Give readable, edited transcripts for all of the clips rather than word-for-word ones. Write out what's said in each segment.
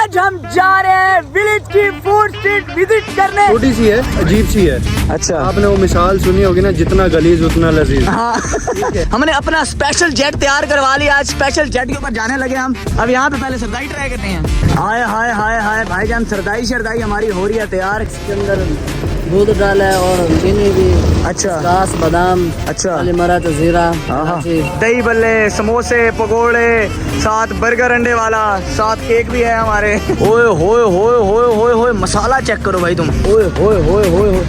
आज हम जा रहे हैं विलेज की फूड स्ट्रीट विजिट करने। छोटी सी है, अजीब सी है। अच्छा, आपने वो मिसाल सुनी होगी ना, जितना गलीज उतना लजीज। हाँ। हमने अपना स्पेशल जेट तैयार करवा लिया। आज स्पेशल जेट के ऊपर जाने लगे हम। अब यहाँ पे पहले सरदाई ट्राई करते हैं। हाय हाय हाय हाय भाईजान, सरदाई शरदाई हमारी हो रही है तैयार। इसके अंदर दूध डाला है और चीनी भी। अच्छा, कास बादाम, अच्छा, काली मिर्च, जीरा, दही बल्ले, समोसे, पकोड़े, साथ बर्गर अंडे वाला, साथ केक भी है हमारे। ओए होए होए होए होए होए, मसाला चेक करो भाई तुम। ओए होए होए होए होए,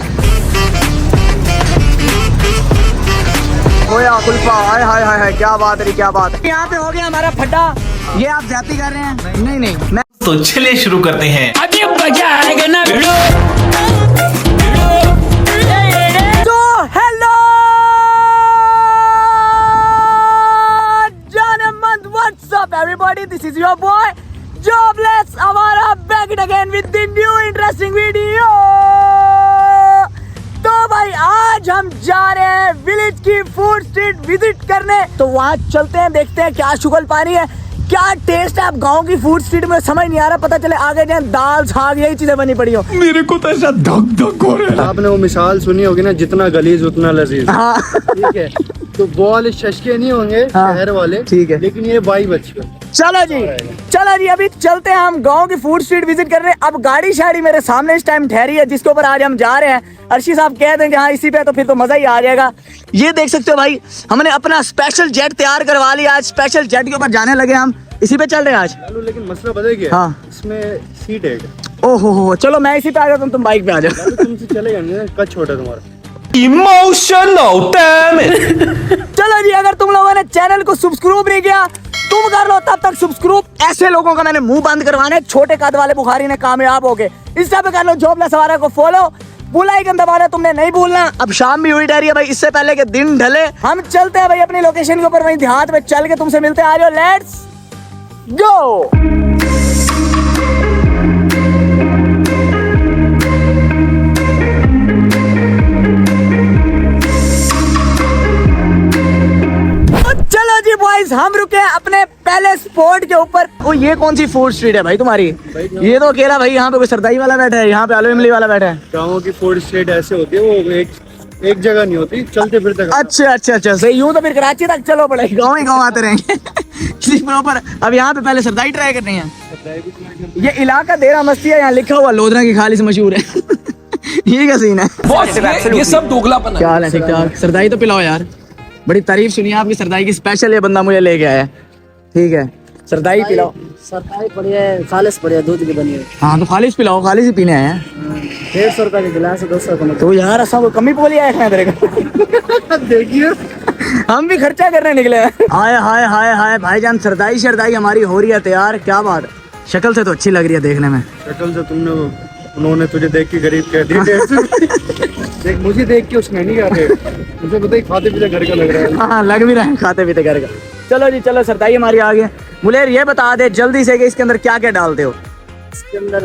खोया कुल्फा, हाय हाय हाय हाय, क्या बात है, क्या बात है। यहाँ पे हो गया हमारा फड्डा। ये आप जाती कर रहे हैं? नहीं नहीं, मैं तो चलिए शुरू करते हैं। अभी मजा आएगा ना भिड़ो। तो hello Janamand, what's up everybody, this is your boy Jobless हमारा back again with the new interesting video। तो भाई आज हम जा रहे हैं विलेज की फूड स्ट्रीट विजिट करने। तो वहाँ चलते हैं, देखते हैं क्या शुगल पानी है, क्या टेस्ट है। आप गांव की फूड स्ट्रीट में समझ नहीं आ रहा, पता चले आगे जाए दाल साग यही चीजें बनी पड़ी हो। मेरे को तो ऐसा धक धक हो रहा है। आपने वो मिसाल सुनी होगी ना, जितना गलीज उतना लजीज। हाँ ठीक है, तो वो वाले शशके नहीं होंगे, हाँ, शहर वाले। ठीक है, लेकिन ये बाई बच्चे। चलो जी, चलो जी, अभी चलते हैं हम गांव की फूड स्ट्रीट विजिट कर रहे हैं। अब गाड़ी शाड़ी मेरे सामने इस टाइम ठहरी है, जिसके ऊपर आज हम जा रहे हैं। अर्शी साहब कह देंगे हाँ इसी पे, तो फिर तो मजा ही आ जाएगा। ये देख सकते हो भाई, हमने अपना स्पेशल जेट तैयार करवा लिया। आज स्पेशल जेट के ऊपर जाने लगे हम, इसी पे चल रहे हैं आज। लेकिन मसला बदल गया। हाँ, इसमें सीट है। ओहो हो, चलो मैं इसी पे आ जाता हूँ, तुम बाइक पे आ जाओ। तुमसे चलेगा नहीं, कद छोटा तुम्हारा। Emotional damn it. चलो जी, अगर तुम लोगों ने चैनल को सब्सक्राइब नहीं किया, तुम कर लो तब तक सब्सक्राइब। ऐसे लोगों का मैंने मुंह बंद करवाना है। छोटे कद वाले बुखारी ने कामयाब हो गए। इंस्टा पे कर लो जॉबलेस हमारा को फॉलो, बेल आइकन दबाना तुमने नहीं भूलना। अब शाम भी हुई डरी है भाई, इससे पहले के दिन ढले हम चलते हैं भाई अपनी लोकेशन के ऊपर। वहीं देहात में चल के तुमसे मिलते हैं। आ जाओ, लेट्स गो। चलो जी बॉयज, हम रुके हैं अपने पहले स्पॉट के ऊपर। ओ ये कौन सी फूड स्ट्रीट है भाई तुम्हारी? ये तो अकेला भाई, यहाँ पे कोई सरदाई वाला बैठा है, यहाँ पे आलू इमली वाला बैठा है। गाँव की फूड स्ट्रीट ऐसे होती है, वो एक जगह नहीं होती, चलते फिरते। अच्छा अच्छा अच्छा, सही। यूं तो फिर कराची तक चलो पड़ेगा, गाँव ही गाँव आते रहेंगे। प्रॉपर। अब यहाँ पे पहले सरदाई ट्राई करनी है। ये इलाका देरा मस्ती है, यहाँ लिखा हुआ लोधरा की खाली से मशहूर है। ये क्या सीन है? ये सब दोगलापन है। क्या हाल है? ठीक ठाक। सरदाई तो पिलाओ यार, बड़ी तारीफ सुनी है आपकी सरदाई की। स्पेशल ये बंदा मुझे लेके आया। ठीक है, सरदाई पिलाओ। सरदाई बढ़िया है, खालिश बढ़िया दूध की बनी है। हाँ तो खालिश पिलाओ, खालिश ही पीने आए हैं। 150 रुपए की गिलास है, 200 का। तो यार ऐसा कोई कमी बोली है तेरे को? देखिए हम भी खर्चा करने निकले हैं। हाय हाय हाय हाय भाईजान, सरदाई शरदाई हमारी हो रही है तैयार। क्या बात है, शक्ल से तो अच्छी लग रही है देखने में। शक्ल से उन्होंने तुझे देख के गरीब कह दिया। देख, मुझे देख के उसने नहीं कहा, मुझे पता ही खाते पीते घर का लग रहा है। हाँ लग भी रहा है खाते पीते घर का। चलो जी चलो, सरदाई हमारी आ गई। मुलेर ये बता दे जल्दी से कि इसके अंदर क्या क्या डालते हो? इसके अंदर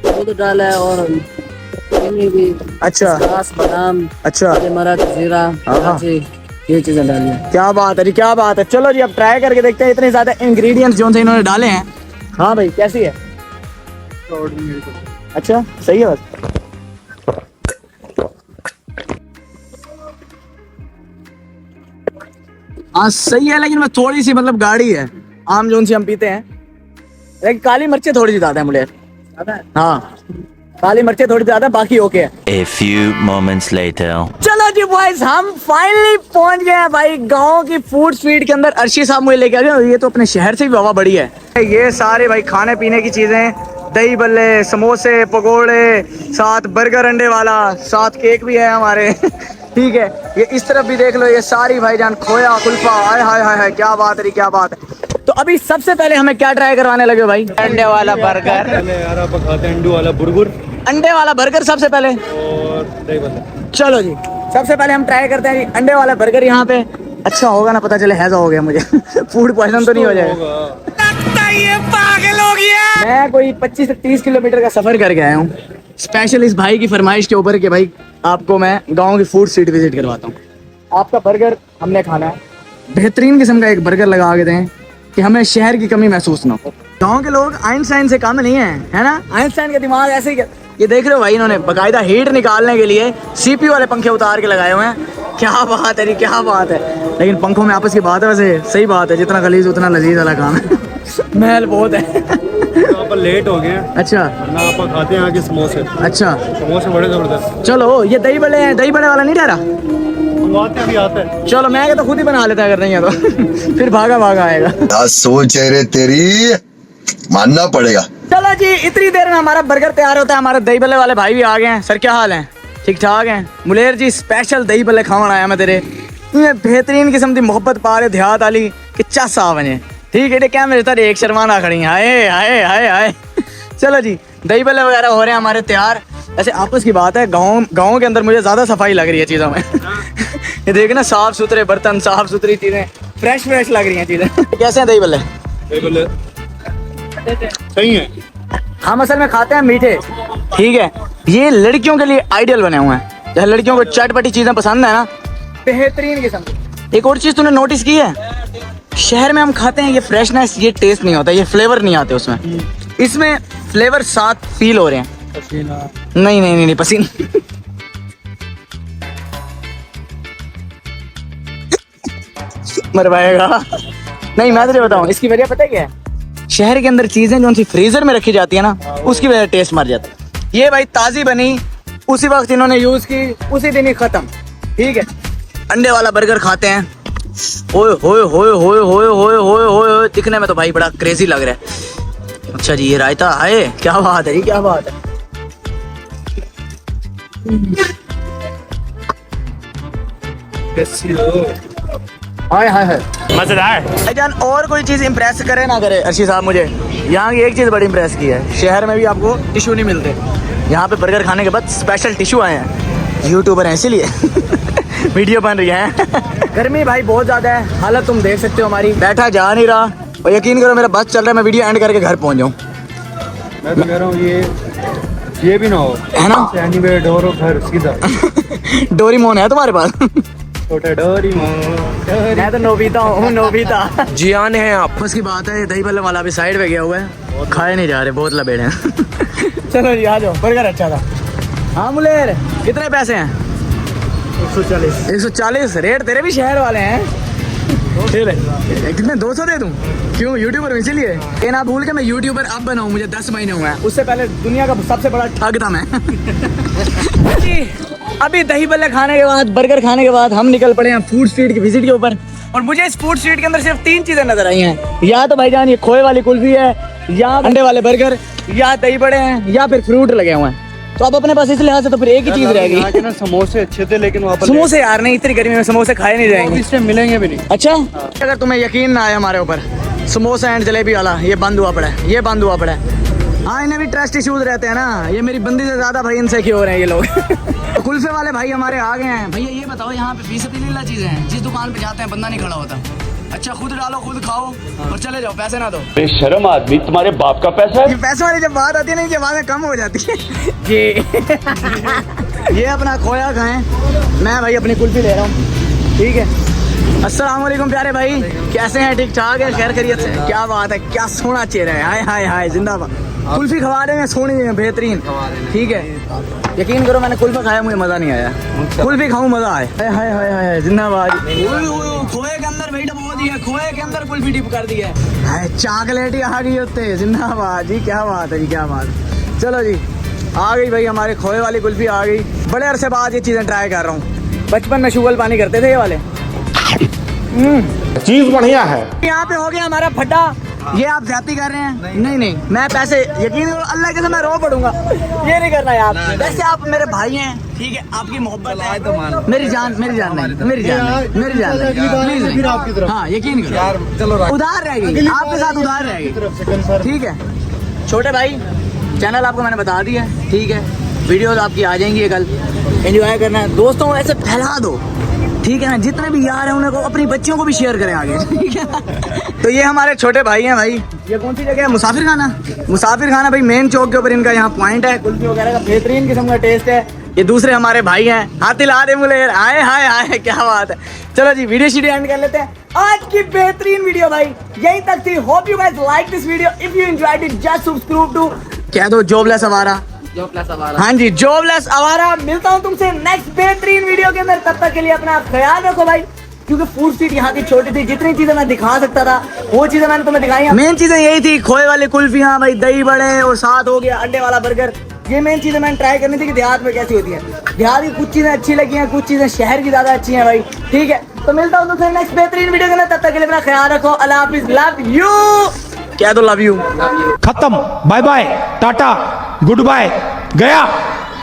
दूध डाला है और चीनी भी। अच्छा, कास बादाम, अच्छा, काली मिर्च, जीरा, ये चीजें डाली है। क्या बात है, क्या बात है। चलो जी अब ट्राई करके देखते हैं। इतने ज्यादा इंग्रेडिएंट्स जो से इन्होंने डाले हैं। हाँ भाई कैसी है? अच्छा सही है बस। हाँ सही है, लेकिन मैं थोड़ी सी मतलब गाढ़ी है, आम जोन सी हम पीते हैं। लेकिन काली मिर्चें थोड़ी सी ज्यादा है मुझे। हाँ काली मिर्चें थोड़ी ज्यादा, बाकी ओके है। A few moments later. चलो जी बॉयज, हम फाइनली पहुंच गए हैं भाई गांव की फूड स्ट्रीट के अंदर। अर्शी साहब मुझे लेके आ गए। ये तो अपने शहर से भी हवा बड़ी है। ये सारे भाई खाने पीने की चीजें, दही बल्ले, समोसे, पकोड़े, साथ बर्गर अंडे वाला, साथ केक भी है हमारे। ठीक है, ये इस तरफ भी देख लो, ये सारी भाईजान खोया कुल्फा, हाय हाय हाय हाय, क्या बात है, क्या बात है। तो अभी सबसे पहले हमें क्या ट्राई करवाने लगे भाई? अंडे वाला बर्गर। यार आप खाते हैं अंडे वाला बुर्गर, अंडे वाला बर्गर सबसे पहले। और दही बल्ला। चलो जी, सबसे पहले हम ट्राई करते हैं अंडे वाला बर्गर। यहाँ पे अच्छा होगा ना, पता चले हैजा हो गया मुझे। फूड पॉइजन तो नहीं हो जाएगा? ये पागल हो गया। मैं कोई 25 से 30 किलोमीटर का सफर करके आया हूँ स्पेशल इस भाई की फरमाइश के ऊपर कि भाई आपको मैं गांव की फूड स्ट्रीट विजिट करवाता हूँ। आपका बर्गर हमने खाना है, बेहतरीन किस्म का एक बर्गर लगा के दें कि हमें शहर की कमी महसूस ना हो। गाँव के लोग आइंस्टाइन से कम नहीं है ना? आइंस्टाइन का दिमाग ऐसे ही ये देख रहे हो भाई, इन्होंने बकायदा हीट निकालने के लिए सीपीयू वाले पंखे उतार के लगाए हुए हैं। क्या बात है, क्या बात है। लेकिन पंखों में आपस की बात है, वैसे सही बात है, जितना खलीज उतना लजीज वाला काम है। महल बहुत है। तो आप लेट हो गए। अच्छा, ना आप खाते हैं आगे समोसे। अच्छा, समोसे बड़े जबरदस्त। चलो ये दही बड़े हैं, दही बड़े वाला नहीं ठहरा? मंगवाते अभी आता है। चलो मैं तो खुद ही बना लेता अगर नहीं है तो। फिर भागा भागा आएगा। क्या सोच है रे तेरी, मानना पड़ेगा। चलो जी, इतनी देर में हमारा बर्गर तैयार होता है। हमारे दही बल्ले वाले भाई भी आ गए हैं। सर क्या हाल है? ठीक ठाक हैं। मुलेर जी स्पेशल दही बल्ले खावन आया मैं तेरे। बेहतरीन किस्म की मोहब्बत पा रहे ध्यात आली कि चस आ बने। ठीक है, क्या मेरे तरह एक शर्माना खड़ी है। हाय हाय हाय हाय। चलो जी, दही बल्ले वगैरह हो रहे हैं हमारे तैयार। ऐसे आपस की बात है, गाँव के अंदर मुझे ज़्यादा सफाई लग रही है चीज़ों में। ये देखना, साफ सुथरे बर्तन, साफ सुथरी चीज़ें, फ्रेश लग रही हैं चीज़ें। कैसे हैं दही बल्ले? दही बल्ले सही है। हम असल में खाते हैं मीठे। ठीक है, ये लड़कियों के लिए आइडियल बने हुए हैं। जैसे लड़कियों को चटपटी चीज़ें पसंद है ना, बेहतरीन किस्म। एक और चीज़ तूने नोटिस की है, शहर में हम खाते हैं ये फ्रेशनेस, ये टेस्ट नहीं होता, ये फ्लेवर नहीं आते उसमें। इसमें फ्लेवर साथ फील हो रहे हैं। पसीना नहीं पसीना। मरवाएगा नहीं, मैं तुझे बताऊं इसकी वजह पता है क्या है? शहर के अंदर चीजें जो उनकी फ्रीजर में रखी जाती है ना, उसकी वजह टेस्ट मर जाता है। ये भाई ताजी बनी, उसी वक्त इन्होंने यूज की, उसी दिन ही खत्म। ठीक है, अंडे वाला बर्गर खाते हैं। ओए होए होए होए होए होए होए होए, दिखने में तो भाई बड़ा क्रेजी लग रहा है। अच्छा जी, ये रायता है, क्या बात है, क्या बात है। हाय हाय हाय, मजेदार। भाईजान और कोई चीज इम्प्रेस करे ना करे अर्शी साहब, मुझे यहाँ की एक चीज बड़ी इम्प्रेस की है। शहर में भी आपको टिश्यू नहीं मिलते, यहाँ पे बर्गर खाने के बाद स्पेशल टिश्यू आए हैं। यूट्यूबर हैं इसीलिए वीडियो बन रही है। गर्मी भाई बहुत ज्यादा है, हालत तुम देख सकते हो हमारी, बैठा जा नहीं रहा। और यकीन करो मेरा बस चल रहा है, मैं वीडियो एंड करके घर पहुंच जाऊँ। मैं तो कह रहा हूँ ये भी ना हो, है ना? एनीवे डोरो घर सीधा। डोरीमोन है तुम्हारे पास? छोटा डोरीमोन। मैं तो नोबिता हूँ, नोबिता। जियान है आप। बस की बात है, दही बल्ले वाला भी साइड पे गया हुआ है, खाए नहीं जा रहे, बहुत लबेड़ हैं। चलो जी आ जाओ, बर्गर अच्छा था। हाँ मुलेर, कितने पैसे हैं? 140। 140। रेट तेरे भी शहर वाले हैं। कितने 200 दे दूं? क्यों, यूट्यूबर हूं इसीलिए। ये ना भूल के मैं यूट्यूबर अब बनाऊं, मुझे 10 महीने हुए हैं। उससे पहले दुनिया का सबसे बड़ा ठग था मैं। जी, अभी दही बल्ले खाने के बाद, बर्गर खाने के बाद हम निकल पड़े हैं फूड स्ट्रीट की विजिट के ऊपर। और मुझे इस फूड स्ट्रीट के अंदर सिर्फ 3 चीजें नजर आई हैं। या तो भाईजान ये खोए वाली कुल्फी है, या अंडे वाले बर्गर, या दही बड़े हैं, या फिर फ्रूट लगे हुए हैं। तो अब अपने पास इस लिहाज से तो फिर एक ही चीज रहेगी। यहाँ के ना समोसे अच्छे थे, लेकिन वहाँ पर समोसे यार नहीं, इतनी गर्मी में समोसे खाए नहीं जाएंगे। इससे मिलेंगे भी नहीं। अच्छा, अगर तुम्हें यकीन ना आए हमारे ऊपर, समोसा एंड जलेबी वाला ये बंद हुआ पड़ा है, ये बंद हुआ पड़ा है। हाँ, इन्हें भी ट्रस्ट इश्यूज रहते हैं ना, ये मेरी बंदी से ज्यादा भाई इनसे क्यों हो रहे हैं ये लोग। कुल्फे वाले भाई हमारे आ गए हैं। भैया ये बताओ, यहाँ पे 20 लीला चीजें हैं, जिस दुकान पे जाते हैं बंदा नहीं खड़ा होता। अच्छा, खुद डालो, खुद खाओ और चले जाओ, पैसे ना दो। बेशरम आदमी, तुम्हारे बाप का पैसा है। ये पैसे वाली जब बात आती है ना, ये बातें कम हो जाती है। ये अपना खोया खाएं, मैं भाई अपनी कुल्फी ले रहा हूँ। ठीक है, अस्सलाम वालेकुम प्यारे भाई, कैसे हैं? ठीक ठाक है, खैर खैरियत से? क्या बात है, क्या सोना चेहरा है। हाय हाय हाय, जिंदाबाद। कुल्फी खवा देंगे, सोनी है, बेहतरीन। ठीक है, यकीन करो मैंने कुल्फा खाया, मुझे मजा नहीं आया। कुल्फी खाऊं, मजा आए। हाय हाय हाय हाय, जिंदाबाद। खोए के अंदर भाई डबो दी है, खोए के अंदर कुल्फी डिप कर दी है। चॉकलेट ही आ गई होते, जिंदाबाद जी, क्या बात है जी, क्या बात। चलो जी, आ गई भाई हमारे खोए वाली कुल्फी आ गई। बड़े अरसे बाद ये चीजें ट्राई कर रहा हूँ। बचपन में शुगल पानी करते थे ये वाले। चीज बढ़िया है। यहाँ पे हो गया हमारा फटा। ये आप जाती कर रहे हैं? नहीं, मैं पैसे, यकीन करो अल्लाह के, मैं रो पड़ूंगा। ये नहीं करना यार। वैसे आप मेरे भाई हैं, ठीक है, आपकी मोहब्बत है तो मेरी जान, मेरी जान नहीं, मेरी जान नहीं, मेरी जान नहीं, प्लीज आपकी तरफ। हाँ, यकीन करो यार, चलो उधार रहेगी, आपके साथ उधार रहेगी। ठीक है छोटे भाई, चैनल आपको मैंने बता दिया, ठीक है, वीडियोस आपकी आ जाएंगी कल। एंजॉय करना है, दोस्तों को ऐसे फैला दो, ठीक है ना, जितने भी यार हैं उनको, अपनी बच्चियों को भी शेयर करें आगे, ठीक है। तो ये हमारे छोटे भाई हैं भाई। ये कौन सी जगह है? मुसाफिर खाना। मुसाफिर खाना भाई मेन चौक के ऊपर इनका यहाँ पॉइंट है। कुल्फी वगैरह का बेहतरीन किस्म का टेस्ट है। ये दूसरे हमारे भाई हैं हातिल आदे मुलेर। आए हाय हाय क्या बात है। चलो जी वीडियो शीडियो एंड कर लेते हैं। आज की बेहतरीन वीडियो भाई यहीं तक थी। Hope you guys like this video. If you enjoyed it just subscribe to कह दो जॉबलेस आवारा। हाँ जी जॉबलेस आवारा। मिलता हूँ तुमसे नेक्स्ट बेहतरीन वीडियो के अंदर। तब तक के लिए अपना ख्याल रखो भाई, क्योंकि फूड स्ट्रीट यहाँ की छोटी थी। जितनी चीजें मैं दिखा सकता था वो चीजें मैंने तुम्हें दिखाई। मेन चीजें यही थी, खोए वाली कुल्फियाँ भाई, दही बड़े और साथ हो गया अंडे वाला बर्गर। ये मेन चीजें मैंने ट्राई करनी थी कि देहात में कैसी होती है। देहात की कुछ चीजें अच्छी लगी हैं, कुछ चीजें शहर की ज्यादा अच्छी हैं भाई। ठीक है तो मिलता हूँ तुमसे नेक्स्ट बेहतरीन वीडियो के अंदर। तब तक के लिए अपना ख्याल रखो। अल्लाह हाफिज। Love you. क्या दो लव यू। खत्म, bye bye, tata, goodbye, गया।